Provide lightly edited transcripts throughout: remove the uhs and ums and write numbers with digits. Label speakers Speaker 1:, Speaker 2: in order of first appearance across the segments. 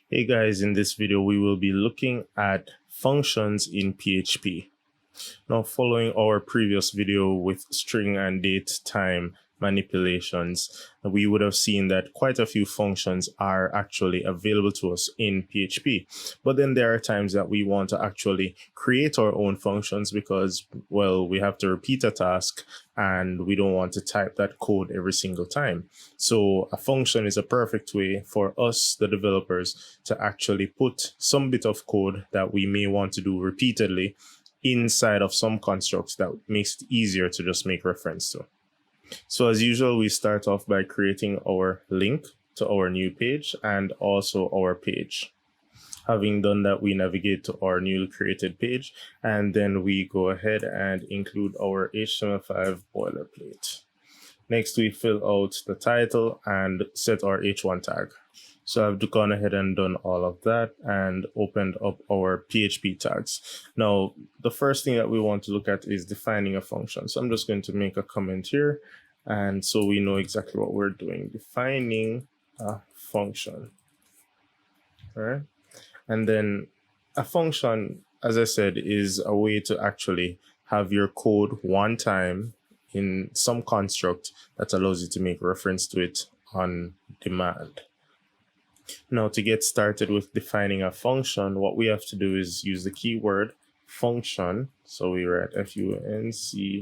Speaker 1: Hey guys, in this video we will be looking at functions in PHP. Now, following our previous video with string and date time manipulations, we would have seen that quite a few functions are actually available to us in PHP. But then there are times that we want to actually create our own functions because, well, we have to repeat a task and we don't want to type that code every single time. So a function is a perfect way for us, the developers, to actually put some bit of code that we may want to do repeatedly inside of some constructs that makes it easier to just make reference to. So as usual, we start off by creating our link to our new page and also our page. Having done that, we navigate to our newly created page, and then we go ahead and include our HTML5 boilerplate. Next, we fill out the title and set our H1 tag. So I've gone ahead and done all of that and opened up our PHP tags. Now, the first thing that we want to look at is defining a function. So I'm just going to make a comment here. And so we know exactly what we're doing, defining a function. All right. And then a function, as I said, is a way to actually have your code one time in some construct that allows you to make reference to it on demand. Now, to get started with defining a function, what we have to do is use the keyword function. So we write function,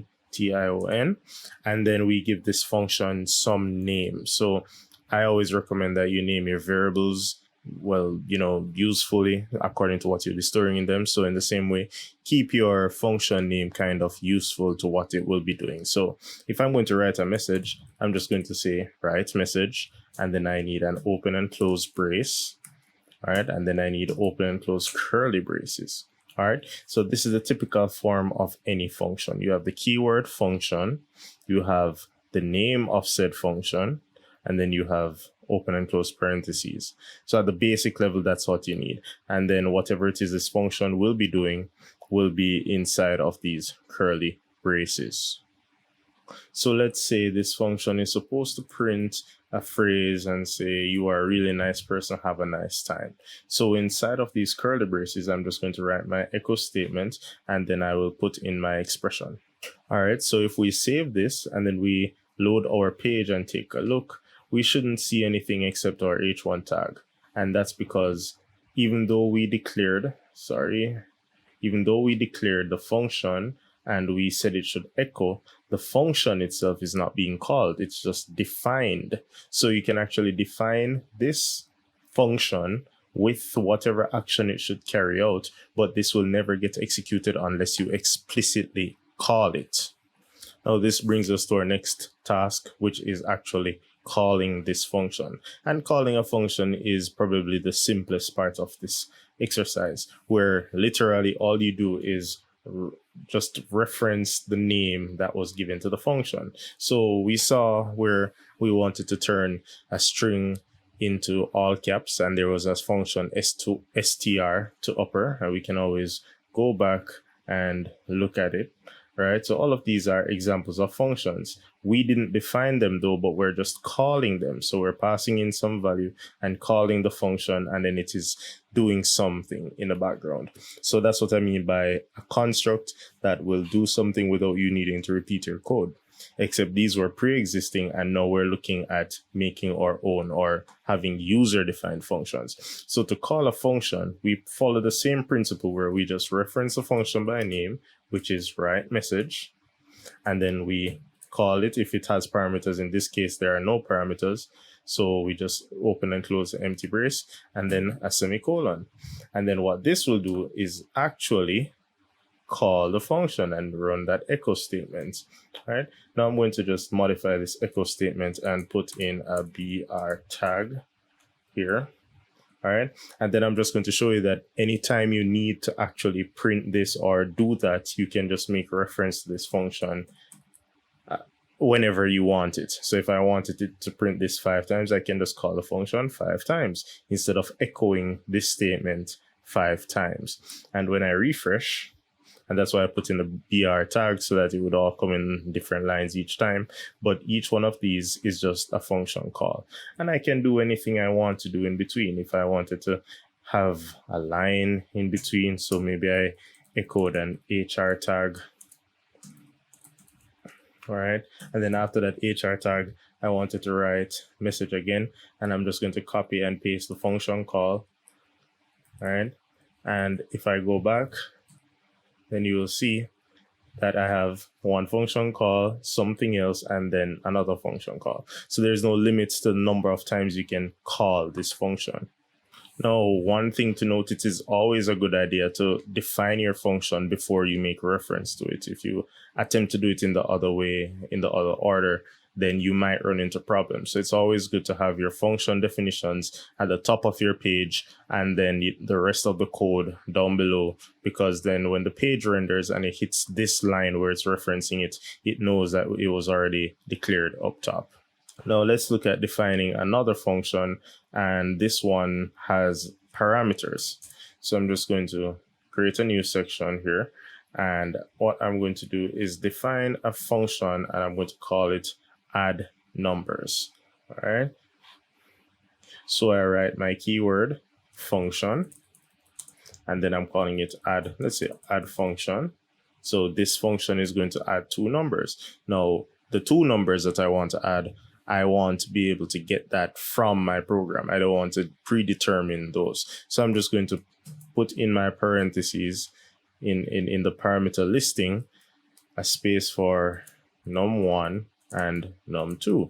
Speaker 1: and then we give this function some name. So I always recommend that you name your variables, well, usefully according to what you'll be storing in them. So in the same way, keep your function name kind of useful to what it will be doing. So if I'm going to write a message, I'm just going to say write message, and then I need an open and close brace. All right. And then I need open and close curly braces. All right. So this is a typical form of any function. You have the keyword function, you have the name of said function, and then you have open and close parentheses. So at the basic level, that's what you need. And then whatever it is this function will be doing will be inside of these curly braces. So let's say this function is supposed to print a phrase and say, you are a really nice person, have a nice time. So inside of these curly braces, I'm just going to write my echo statement, and then I will put in my expression. All right, so if we save this and then we load our page and take a look, we shouldn't see anything except our H1 tag. And that's because even though we declared the function and we said it should echo, the function itself is not being called. It's just defined. So you can actually define this function with whatever action it should carry out, but this will never get executed unless you explicitly call it. Now, this brings us to our next task, which is actually calling this function. And calling a function is probably the simplest part of this exercise, where literally all you do is just reference the name that was given to the function. So we saw where we wanted to turn a string into all caps, and there was a function str to upper, and we can always go back and look at it. Right, so all of these are examples of functions. We didn't define them though, but we're just calling them. So we're passing in some value and calling the function, and then it is doing something in the background. So that's what I mean by a construct that will do something without you needing to repeat your code. Except these were pre-existing, and now we're looking at making our own or having user-defined functions. So to call a function, we follow the same principle where we just reference a function by name, which is write message, and then we call it if it has parameters. In this case, there are no parameters, so we just open and close the empty brace and then a semicolon. And then what this will do is actually call the function and run that echo statement. All right, now I'm going to just modify this echo statement and put in a br tag here. All right, and then I'm just going to show you that anytime you need to actually print this or do that, you can just make reference to this function whenever you want it. So if I wanted it to print this 5 times, I can just call the function 5 times instead of echoing this statement 5 times. And when I refresh, And that's why I put in the BR tag so that it would all come in different lines each time. But each one of these is just a function call. And I can do anything I want to do in between. If I wanted to have a line in between, so maybe I echoed an HR tag. All right. And then after that HR tag, I wanted to write message again, and I'm just going to copy and paste the function call. All right. And if I go back, then you will see that I have one function call, something else, and then another function call. So there's no limits to the number of times you can call this function. Now, one thing to note, it is always a good idea to define your function before you make reference to it. If you attempt to do it in the other way, in the other order, then you might run into problems. So it's always good to have your function definitions at the top of your page and then the rest of the code down below, because then when the page renders and it hits this line where it's referencing it, it knows that it was already declared up top. Now let's look at defining another function, and this one has parameters. So I'm just going to create a new section here, and what I'm going to do is define a function, and I'm going to call it add numbers. All right. So I write my keyword function, and then I'm calling it add, let's say add function. So this function is going to add 2 numbers. Now, the 2 numbers that I want to add, I want to be able to get that from my program. I don't want to predetermine those. So I'm just going to put in my parentheses in the parameter listing a space for num1 and num2.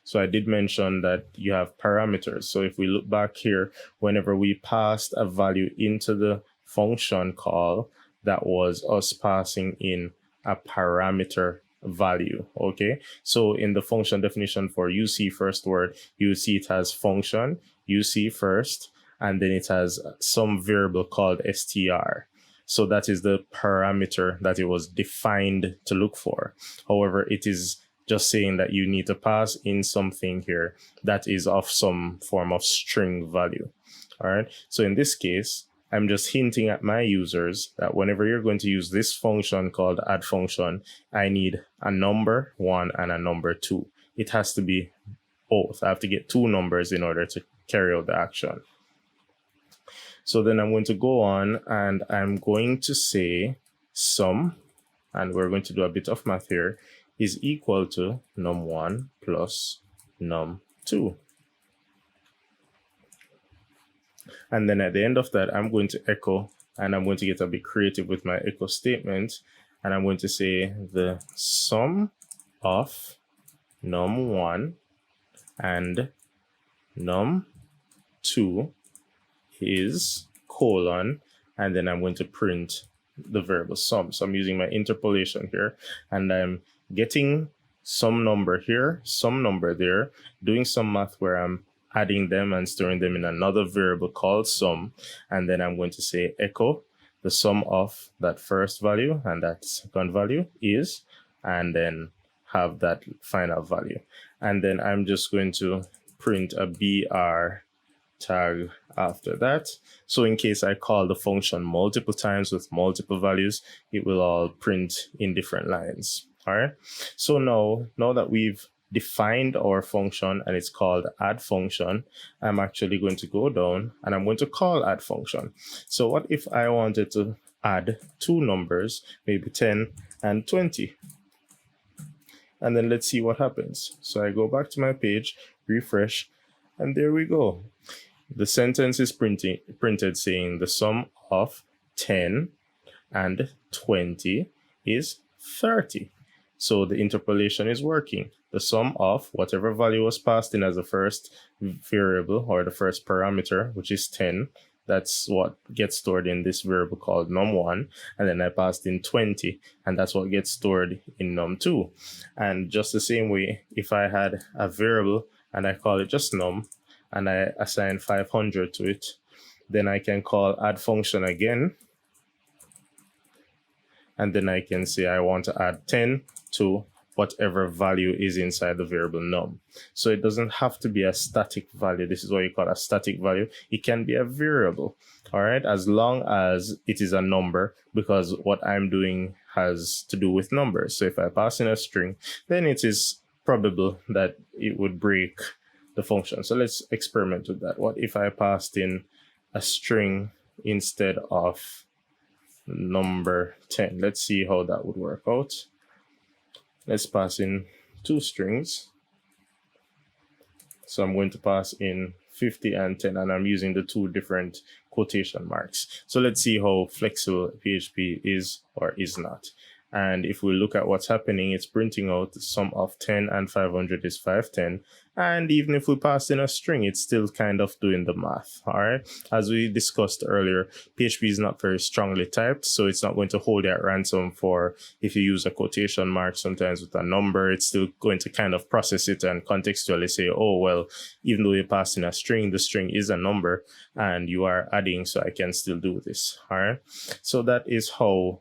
Speaker 1: So I did mention that you have parameters. So if we look back here, whenever we passed a value into the function call, that was us passing in a parameter value. Okay, so in the function definition for UC first word, you see it has function, UC first, and then it has some variable called str. So that is the parameter that it was defined to look for. However, it is just saying that you need to pass in something here that is of some form of string value. All right, so in this case, I'm just hinting at my users that whenever you're going to use this function called add function, I need a number 1 and a number 2. It has to be both. I have to get 2 numbers in order to carry out the action. So then I'm going to go on and I'm going to say sum, and we're going to do a bit of math here, is equal to num1 plus num2. And then at the end of that, I'm going to echo, and I'm going to get a bit creative with my echo statement. And I'm going to say the sum of num1 and num2 is colon, and then I'm going to print the variable sum. So I'm using my interpolation here, and I'm getting some number here, some number there, doing some math where I'm adding them and storing them in another variable called sum. And then I'm going to say echo the sum of that first value and that second value is, and then have that final value. And then I'm just going to print a BR tag after that. So in case I call the function multiple times with multiple values, it will all print in different lines. All right. So now that we've defined our function and it's called add function, I'm actually going to go down and I'm going to call add function. So what if I wanted to add 2 numbers, maybe 10 and 20? And then let's see what happens. So I go back to my page, refresh, and there we go. The sentence is printed saying the sum of 10 and 20 is 30. So the interpolation is working. The sum of whatever value was passed in as the first variable or the first parameter, which is 10, that's what gets stored in this variable called num1. And then I passed in 20, and that's what gets stored in num2. And just the same way, if I had a variable and I call it just num, and I assign 500 to it, then I can call add function again. And then I can say I want to add 10 to whatever value is inside the variable num. So it doesn't have to be a static value. This is what you call a static value. It can be a variable, all right, as long as it is a number, because what I'm doing has to do with numbers. So if I pass in a string, then it is probable that it would break the function. So let's experiment with that. What if I passed in a string instead of number 10? Let's see how that would work out. Let's pass in 2 strings. So I'm going to pass in 50 and 10, and I'm using the 2 different quotation marks. So let's see how flexible PHP is or is not. And if we look at what's happening, it's printing out the sum of 10 and 500 is 510. And even if we pass in a string, it's still kind of doing the math, all right? As we discussed earlier, PHP is not very strongly typed, so it's not going to hold at ransom for if you use a quotation mark sometimes with a number, it's still going to kind of process it and contextually say, oh, well, even though you pass in a string, the string is a number and you are adding, so I can still do this, all right? So that is how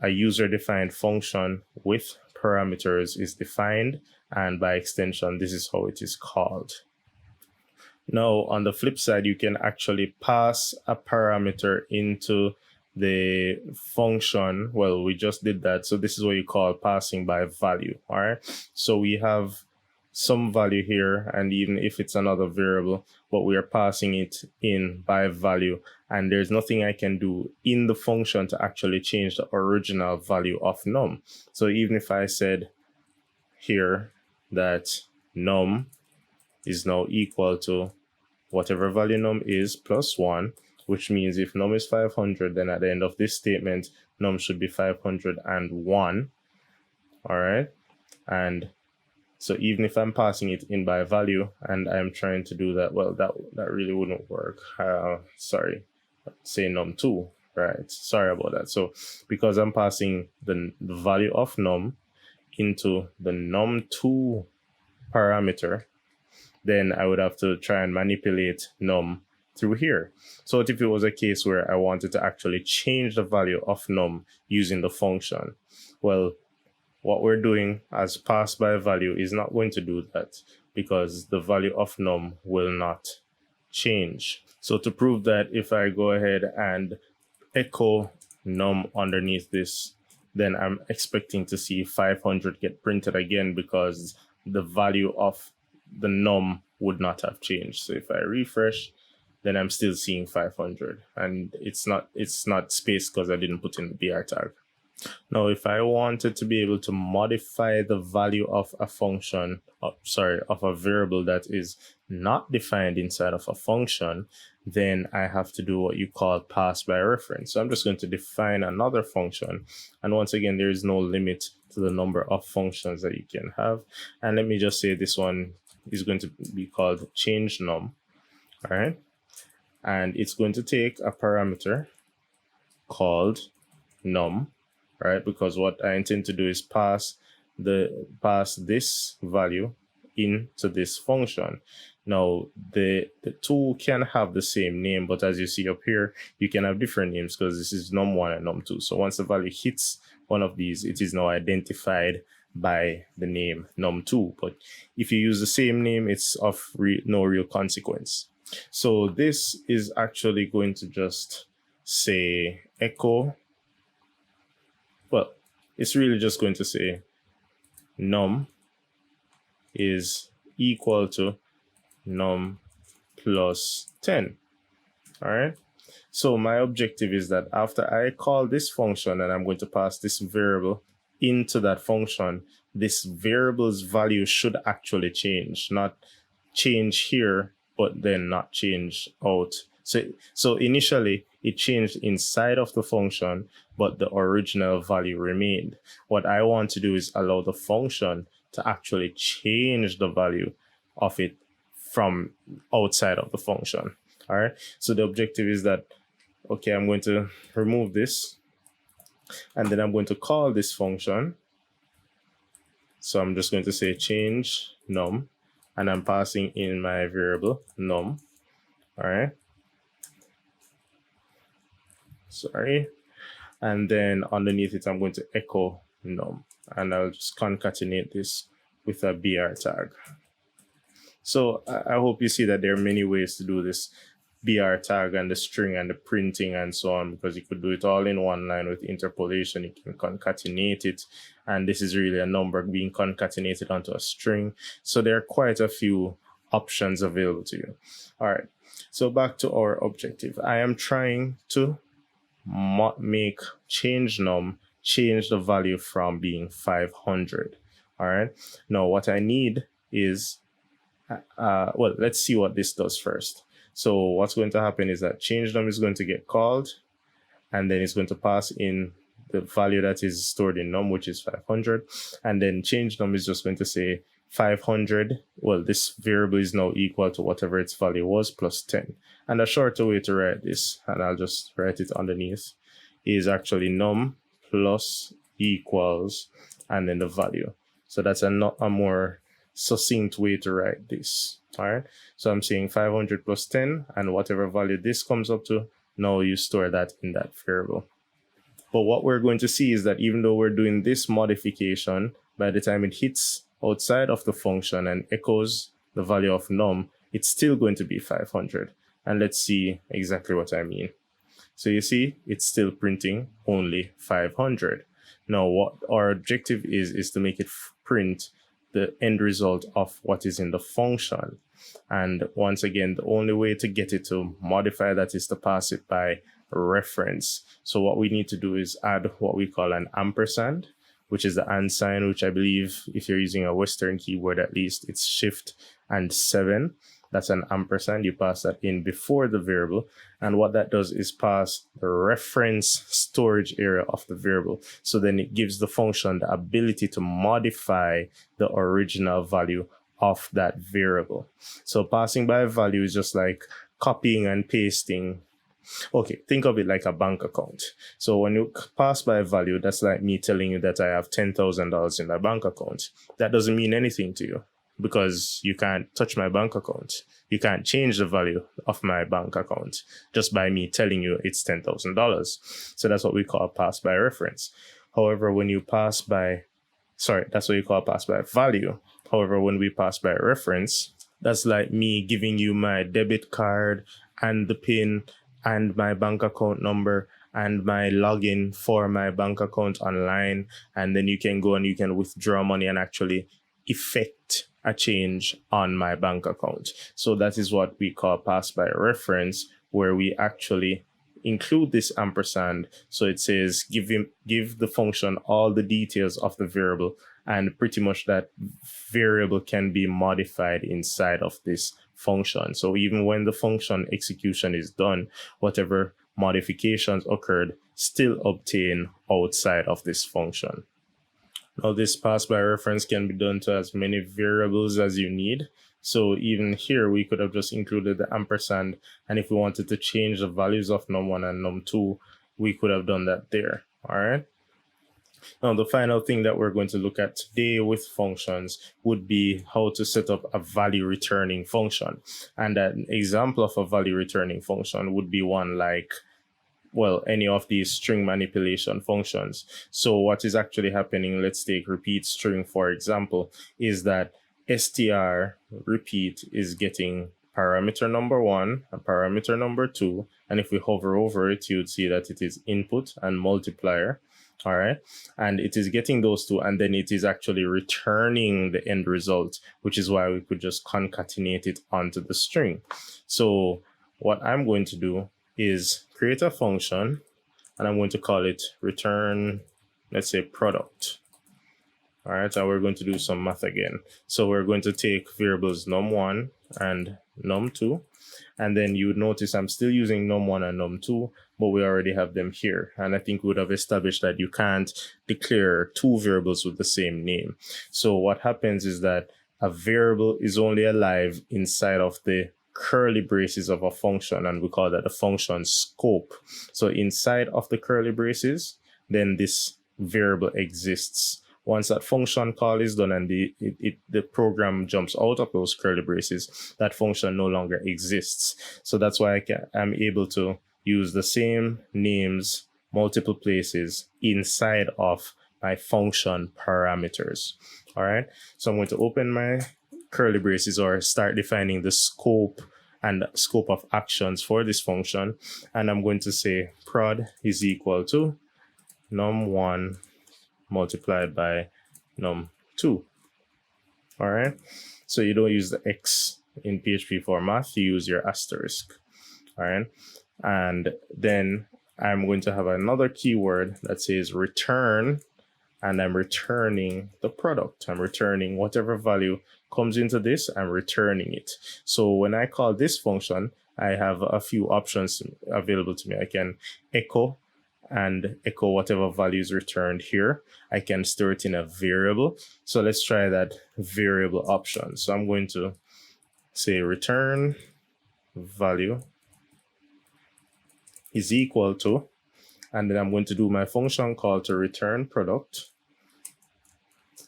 Speaker 1: a user-defined function with parameters is defined, and by extension, this is how it is called. Now, on the flip side, you can actually pass a parameter into the function. Well, we just did that, so this is what you call passing by value, all right? So we have some value here, and even if it's another variable, but we are passing it in by value, and there's nothing I can do in the function to actually change the original value of num. So even if I said here that num is now equal to whatever value num is plus 1, which means if num is 500, then at the end of this statement, num should be 501, all right? And so even if I'm passing it in by value and I'm trying to do that, well, that really wouldn't work. Sorry, say num2, right? Sorry about that. So because I'm passing the value of num into the num2 parameter, then I would have to try and manipulate num through here. So what if it was a case where I wanted to actually change the value of num using the function? Well, what we're doing as pass by value is not going to do that because the value of num will not change. So to prove that, if I go ahead and echo num underneath this, then I'm expecting to see 500 get printed again because the value of the num would not have changed. So if I refresh, then I'm still seeing 500, and it's not spaced because I didn't put in the BR tag. Now, if I wanted to be able to modify the value of a function, of a variable that is not defined inside of a function, then I have to do what you call pass by reference. So I'm just going to define another function. And once again, there is no limit to the number of functions that you can have. And let me just say this one is going to be called change num, all right? And it's going to take a parameter called num, right? Because what I intend to do is pass this value into this function. Now, the two can have the same name, but as you see up here, you can have different names because this is num1 and num2. So once the value hits one of these, it is now identified by the name num2. But if you use the same name, it's of no real consequence. So this is actually going to just say echo. Well, it's really just going to say num is equal to num plus 10. All right. So my objective is that after I call this function and I'm going to pass this variable into that function, this variable's value should actually change, not change here, but then not change out. So initially it changed inside of the function, but the original value remained. What I want to do is allow the function to actually change the value of it from outside of the function. All right. So the objective is that, okay, I'm going to remove this and then I'm going to call this function. So I'm just going to say change num and I'm passing in my variable num. All right. Sorry. And then underneath it, I'm going to echo num. and I'll just concatenate this with a BR tag. So I hope you see that there are many ways to do this BR tag and the string and the printing and so on, because you could do it all in one line with interpolation. You can concatenate it, and this is really a number being concatenated onto a string. So there are quite a few options available to you. All right, so back to our objective. I am trying to make change num change the value from being 500. All right, now what I need is well, let's see what this does first. So what's going to happen is that change num is going to get called, and then it's going to pass in the value that is stored in num, which is 500. And then change num is just going to say 500. Well, this variable is now equal to whatever its value was plus 10. And a shorter way to write this, and I'll just write it underneath, is actually num plus equals and then the value. So that's a more succinct way to write this. All right, so I'm saying 500 plus 10, and whatever value this comes up to, now you store that in that variable. But what we're going to see is that even though we're doing this modification, by the time it hits outside of the function and echoes the value of num, it's still going to be 500. And let's see exactly what I mean. So you see, it's still printing only 500. Now what our objective is to make it print the end result of what is in the function. And once again, the only way to get it to modify that is to pass it by reference. So what we need to do is add what we call an ampersand, which is the and sign, which I believe if you're using a Western keyboard, at least it's Shift and 7. That's an ampersand. You pass that in before the variable. And what that does is pass the reference storage area of the variable. So then it gives the function the ability to modify the original value of that variable. So passing by value is just like copying and pasting. Okay, think of it like a bank account. So when you pass by a value, that's like me telling you that I have $10,000 in my bank account. That doesn't mean anything to you, because you can't touch my bank account. You can't change the value of my bank account just by me telling you it's $10,000. So that's what we call pass by reference. However, when you pass by, that's what you call pass by value. However, when we pass by reference, that's like me giving you my debit card and the PIN and my bank account number and my login for my bank account online. And then you can go and you can withdraw money and actually effect a change on my bank account. So that is what we call pass by reference, where we actually include this ampersand. So it says give the function all the details of the variable, and pretty much that variable can be modified inside of this function. So even when the function execution is done, whatever modifications occurred still obtain outside of this function. Now this pass by reference can be done to as many variables as you need. So even here, we could have just included the ampersand. And if we wanted to change the values of num1 and num2, we could have done that there. All right. Now, the final thing that we're going to look at today with functions would be how to set up a value returning function. And an example of a value returning function would be one like, well, any of these string manipulation functions. So what is actually happening, let's take repeat string, for example, is that str repeat is getting parameter number 1 and parameter number 2. And if we hover over it, you'd see that it is input and multiplier. All right. And it is getting those two, and then it is actually returning the end result, which is why we could just concatenate it onto the string. So what I'm going to do is create a function, and I'm going to call it return, let's say, product. All right, and we're going to do some math again. So we're going to take variables num1 and num2, and then you would notice I'm still using num1 and num2, but we already have them here. And I think we would have established that you can't declare two variables with the same name. So what happens is that a variable is only alive inside of the curly braces of a function, and we call that the function scope. So inside of the curly braces, then this variable exists. Once that function call is done and the program jumps out of those curly braces, that function no longer exists. So that's why I'm able to use the same names multiple places inside of my function parameters. All right, so I'm going to open my curly braces or start defining the scope and scope of actions for this function. And I'm going to say prod is equal to num1 multiplied by num2. All right, so you don't use the X in PHP for math, you use your asterisk. All right, and then I'm going to have another keyword that says return, and I'm returning the product. I'm returning whatever value comes into this, I'm returning it. So when I call this function, I have a few options available to me. I can echo whatever value is returned here. I can store it in a variable. So let's try that variable option. So I'm going to say return value is equal to, and then I'm going to do my function call to return product.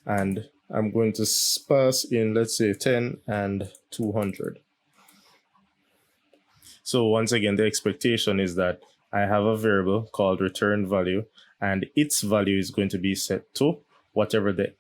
Speaker 1: And I'm going to pass in, let's say 10 and 200. So once again, the expectation is that I have a variable called return value, and its value is going to be set to whatever the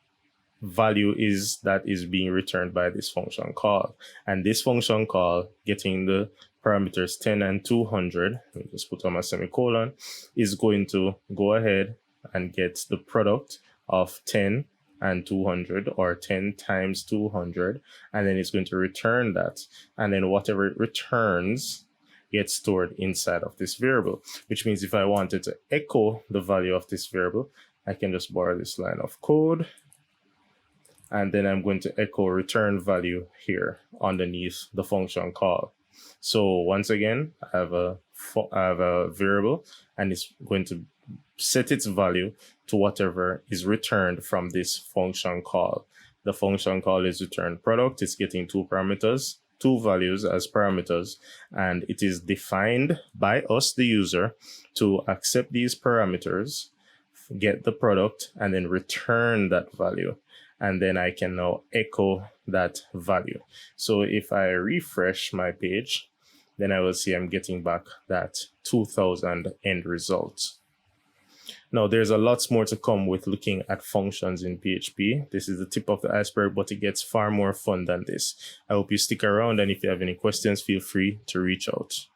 Speaker 1: value is that is being returned by this function call. And this function call, getting the parameters 10 and 200, let me just put on my semicolon, is going to go ahead and get the product of 10 and 200, or 10 times 200, and then it's going to return that. And then whatever it returns gets stored inside of this variable, which means if I wanted to echo the value of this variable, I can just borrow this line of code, and then I'm going to echo return value here underneath the function call. So once again, I have a variable, and it's going to set its value to whatever is returned from this function call. The function call is return product. It's getting two parameters, two values as parameters, and it is defined by us, the user, to accept these parameters, get the product, and then return that value. And then I can now echo that value. So if I refresh my page, then I will see I'm getting back that 2000 end result. Now, there's a lot more to come with looking at functions in PHP. This is the tip of the iceberg, but it gets far more fun than this. I hope you stick around, and if you have any questions, feel free to reach out.